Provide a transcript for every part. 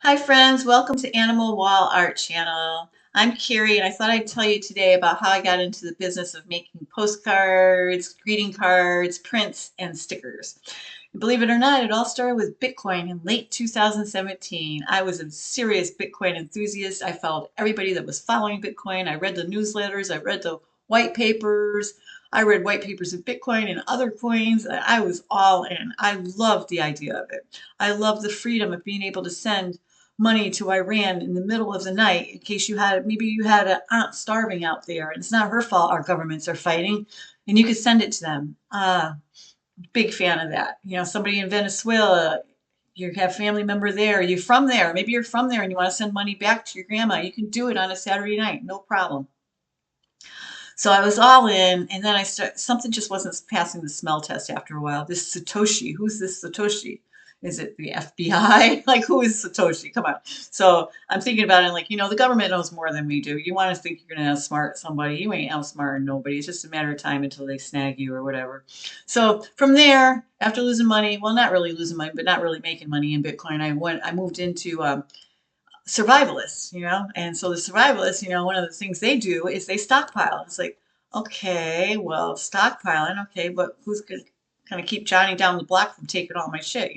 Hi friends, welcome to Animal Wall Art Channel. I'm Carrie and I thought I'd tell you today about how I got into the business of making postcards, greeting cards, prints, and stickers. Believe it or not, it all started with Bitcoin in late 2017. I was a serious Bitcoin enthusiast. I followed everybody that was following Bitcoin. I read the newsletters, I read the white papers. I read white papers of Bitcoin and other coins. I was all in. I loved the idea of it. I loved the freedom of being able to send money to Iran in the middle of the night in case maybe you had an aunt starving out there and it's not her fault our governments are fighting and you could send it to them. Big fan of that. Somebody in Venezuela, you have a family member there, you're from there, maybe you're from there and you want to send money back to your grandma, you can do it on a Saturday night, no problem. So I was all in, and then something just wasn't passing the smell test after a while. This Satoshi, who's this Satoshi? Is it the FBI? Like, who is Satoshi? Come on. So I'm thinking about it like, the government knows more than we do. You want to think you're going to outsmart somebody. You ain't outsmarting nobody. It's just a matter of time until they snag you or whatever. So from there, after losing money, well, not really losing money, but not really making money in Bitcoin, I moved into survivalists, and so the survivalists, one of the things they do is they stockpile. It's like, okay, well, stockpiling, okay, but who's going to kind of keep Johnny down the block from taking all my shit?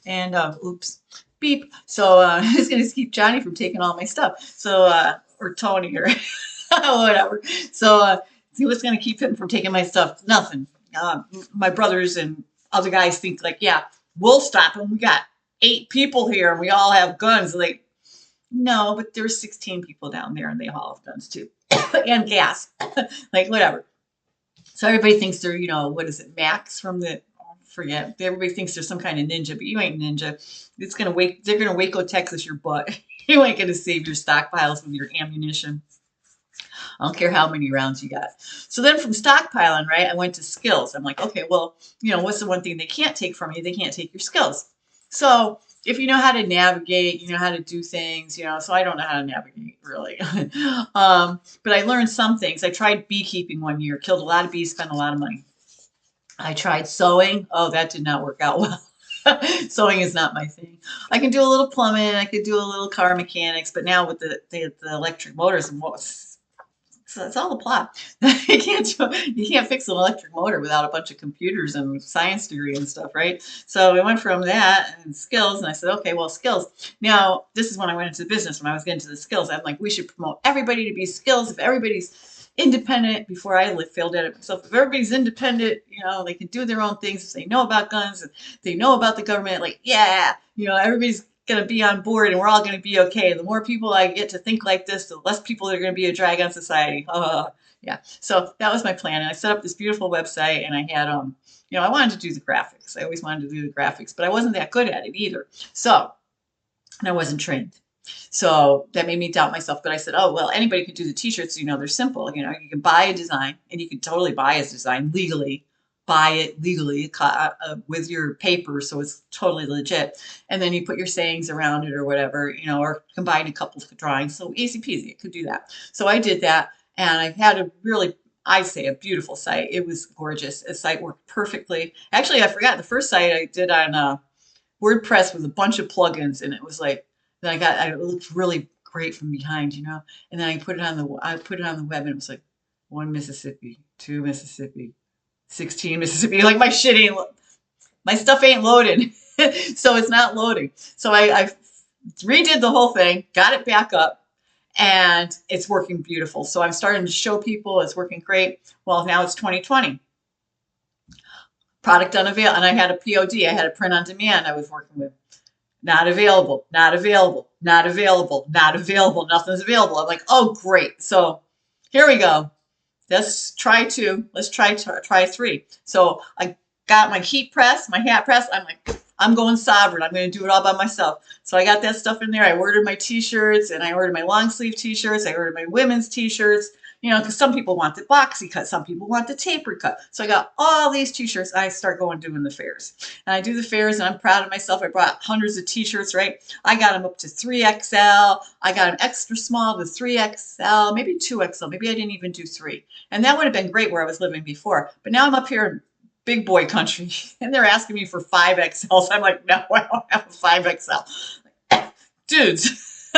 And oops, beep. So who's going to keep Johnny from taking all my stuff? So or Tony or whatever. So who's going to keep him from taking my stuff? Nothing. My brothers and other guys think like, yeah, we'll stop him. We got 8 people here and we all have guns. Like, no, but there's 16 people down there and they all have guns too. And gas. Like, whatever. So everybody thinks they're, what is it, Max from forget. Everybody thinks they're some kind of ninja, but you ain't ninja. They're gonna Waco, Texas your butt. You ain't gonna save your stockpiles with your ammunition. I don't care how many rounds you got. So then from stockpiling, right, I went to skills. I'm like, okay, well, what's the one thing they can't take from you? They can't take your skills. So if you know how to navigate, you know how to do things, so I don't know how to navigate really. But I learned some things. I tried beekeeping one year, killed a lot of bees, spent a lot of money. I tried sewing. Oh, that did not work out well. Sewing is not my thing. I can do a little plumbing. I could do a little car mechanics, but now with the electric motors and so that's all the plot. You can't fix an electric motor without a bunch of computers and science degree and stuff, right? So we went from that and skills, and I said, okay, well, skills. Now, this is when I went into the business, when I was getting to the skills. I'm like, we should promote everybody to be skills. If everybody's independent, before I failed at it myself, if everybody's independent, they can do their own things. If they know about guns, and they know about the government, like, yeah, everybody's going to be on board and we're all going to be okay. The more people I get to think like this, the less people are going to be a drag on society. Yeah. So that was my plan. And I set up this beautiful website and I had, I wanted to do the graphics. I always wanted to do the graphics, but I wasn't that good at it either. So, and I wasn't trained. So that made me doubt myself. But I said, oh, well, anybody can do the t-shirts. They're simple. You can buy a design and you can totally buy a design legally, buy it legally with your paper. So it's totally legit. And then you put your sayings around it or whatever, or combine a couple of drawings. So easy peasy, I could do that. So I did that. And I had a really, I say, a beautiful site. It was gorgeous. The site worked perfectly. Actually, I forgot the first site I did on WordPress with a bunch of plugins, and it was like, then it looked really great from behind, and then I put it on the web, and it was like 1 Mississippi, 2 Mississippi, 16 Mississippi. Like my stuff ain't loaded, so it's not loading. So I redid the whole thing, got it back up, and it's working beautiful. So I'm starting to show people it's working great. Well, now it's 2020. Product unavailable, and I had a POD, I had a print on demand I was working with. Not available, not available, not available, not available, nothing's available. I'm like, oh, great. So here we go. Let's try 2. Let's try 3. So I got my heat press, my hat press. I'm like, I'm going sovereign. I'm going to do it all by myself. So I got that stuff in there. I ordered my t-shirts and I ordered my long sleeve t-shirts. I ordered my women's t-shirts. Because some people want the boxy cut, some people want the tapered cut. So I got all these t-shirts. I start doing the fairs. And I do the fairs and I'm proud of myself. I brought hundreds of t-shirts, right? I got them up to 3XL. I got them extra small to 3XL, maybe 2XL. Maybe I didn't even do 3. And that would have been great where I was living before. But now I'm up here in big boy country and they're asking me for 5XL. So I'm like, no, I don't have a 5XL. dudes.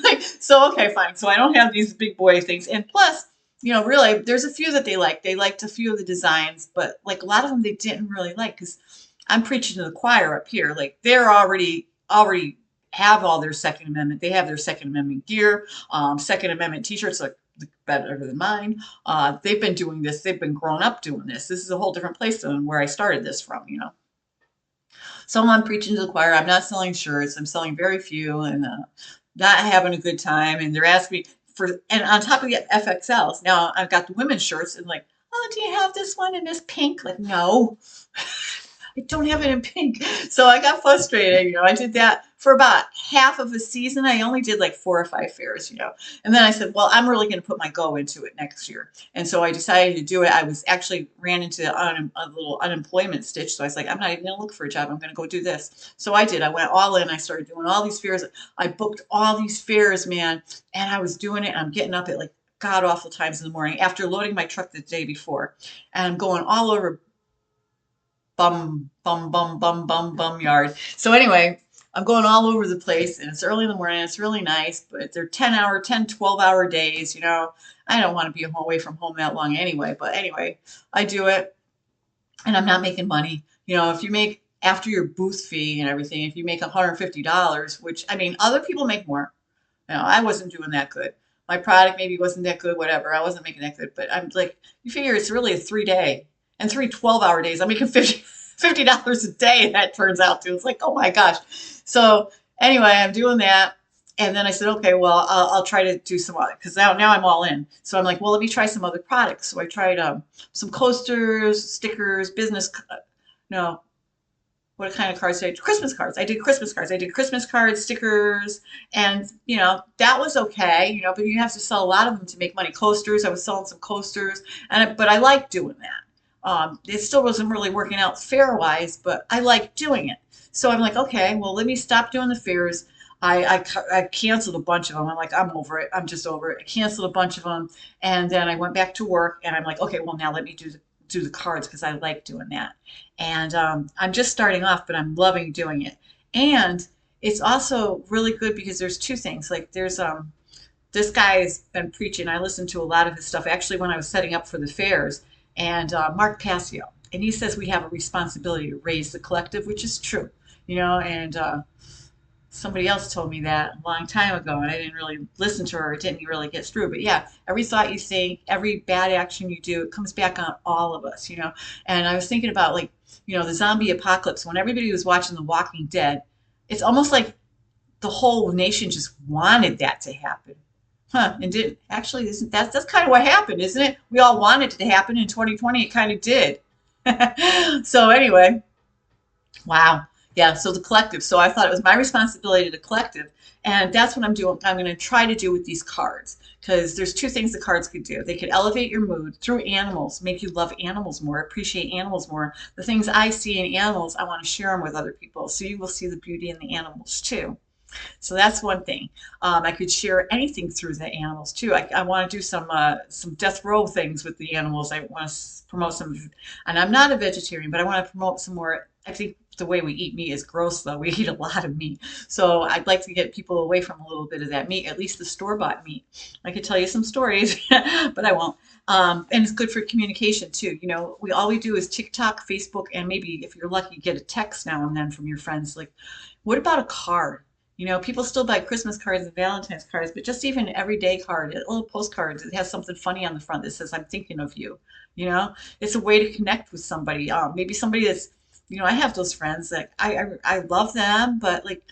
Like, so okay, fine. So I don't have these big boy things. And plus, really, there's a few that they like. They liked a few of the designs, but like a lot of them they didn't really like because I'm preaching to the choir up here. Like they're already have all their Second Amendment. They have their Second Amendment gear, Second Amendment T-shirts like better than mine. They've been doing this. They've been grown up doing this. This is a whole different place than where I started this from. So I'm preaching to the choir. I'm not selling shirts. I'm selling very few and not having a good time. And they're asking me for, and on top of the FXLs, now I've got the women's shirts and like, oh, do you have this one in this pink? Like, no. I don't have it in pink. So I got frustrated. I did that for about half of a season. I only did like 4 or 5 fairs. And then I said, well, I'm really going to put my go into it next year. And so I decided to do it. I was actually ran into a little unemployment stitch. So I was like, I'm not even going to look for a job. I'm going to go do this. So I did. I went all in. I started doing all these fairs. I booked all these fairs, man. And I was doing it. I'm getting up at like god awful times in the morning after loading my truck the day before. And I'm going all over bum yard. So anyway, I'm going all over the place and it's early in the morning. It's really nice, but they're 12 hour days. I don't want to be away from home that long anyway. But anyway, I do it and I'm not making money. If you make after your booth fee and everything, if you make $150, which I mean, other people make more. I wasn't doing that good. My product maybe wasn't that good, whatever. I wasn't making that good, but I'm like, you figure it's really a 3 day and 3 12-hour days. I'm making $50 a day. That turns out to. It's like, oh my gosh. So anyway, I'm doing that. And then I said, okay, well, I'll try to do some other, because now I'm all in. So I'm like, well, let me try some other products. So I tried some coasters, stickers, no, what kind of cards did I do? Christmas cards. I did Christmas cards. I did Christmas cards, stickers, and that was okay. But you have to sell a lot of them to make money. Coasters. I was selling some coasters, but I liked doing that. It still wasn't really working out fair wise, but I liked doing it. So I'm like, okay, well, let me stop doing the fairs. I canceled a bunch of them. I'm like, I'm over it. I'm just over it. I canceled a bunch of them, and then I went back to work, and I'm like, okay, well, now let me do the cards because I like doing that. And I'm just starting off, but I'm loving doing it. And it's also really good because there's two things. Like there's this guy's been preaching. I listened to a lot of his stuff actually when I was setting up for the fairs. And Mark Passio, and he says we have a responsibility to raise the collective, which is true. And somebody else told me that a long time ago, and I didn't really listen to her. It didn't really get through. But yeah, every thought you think, every bad action you do, it comes back on all of us. And I was thinking about like, the zombie apocalypse when everybody was watching The Walking Dead. It's almost like the whole nation just wanted that to happen. Huh, and did actually isn't that's kind of what happened, isn't it? We all wanted it to happen in 2020. It kind of did. So anyway, wow. Yeah, so the collective. So I thought it was my responsibility to collective. And that's what I'm doing. I'm going to try to do with these cards because there's two things the cards could do. They could elevate your mood through animals, make you love animals more, appreciate animals more. The things I see in animals, I want to share them with other people. So you will see the beauty in the animals too. So that's one thing. I could share anything through the animals too. I want to do some death row things with the animals. I want to promote some, and I'm not a vegetarian, but I want to promote some more. I think the way we eat meat is gross, though. We eat a lot of meat, so I'd like to get people away from a little bit of that meat, at least the store-bought meat. I could tell you some stories, but I won't. And it's good for communication too. All we do is TikTok, Facebook, and maybe if you're lucky, get a text now and then from your friends. Like, what about a card? People still buy Christmas cards and Valentine's cards, but just even an everyday card, a little postcards, it has something funny on the front that says, I'm thinking of you. It's a way to connect with somebody. Maybe somebody that's, I have those friends that I love them, but like,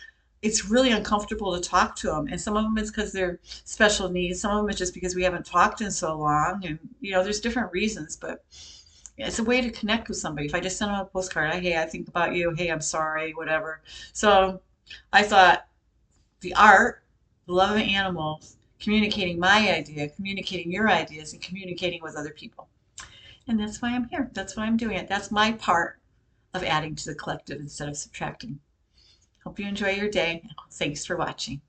it's really uncomfortable to talk to them. And some of them it's because they're special needs. Some of them it's just because we haven't talked in so long. And, there's different reasons, but yeah, it's a way to connect with somebody. If I just send them a postcard, hey, I think about you. Hey, I'm sorry, whatever. So I thought, the art, the love of animals, communicating my idea, communicating your ideas, and communicating with other people. And that's why I'm here. That's why I'm doing it. That's my part of adding to the collective instead of subtracting. Hope you enjoy your day. Thanks for watching.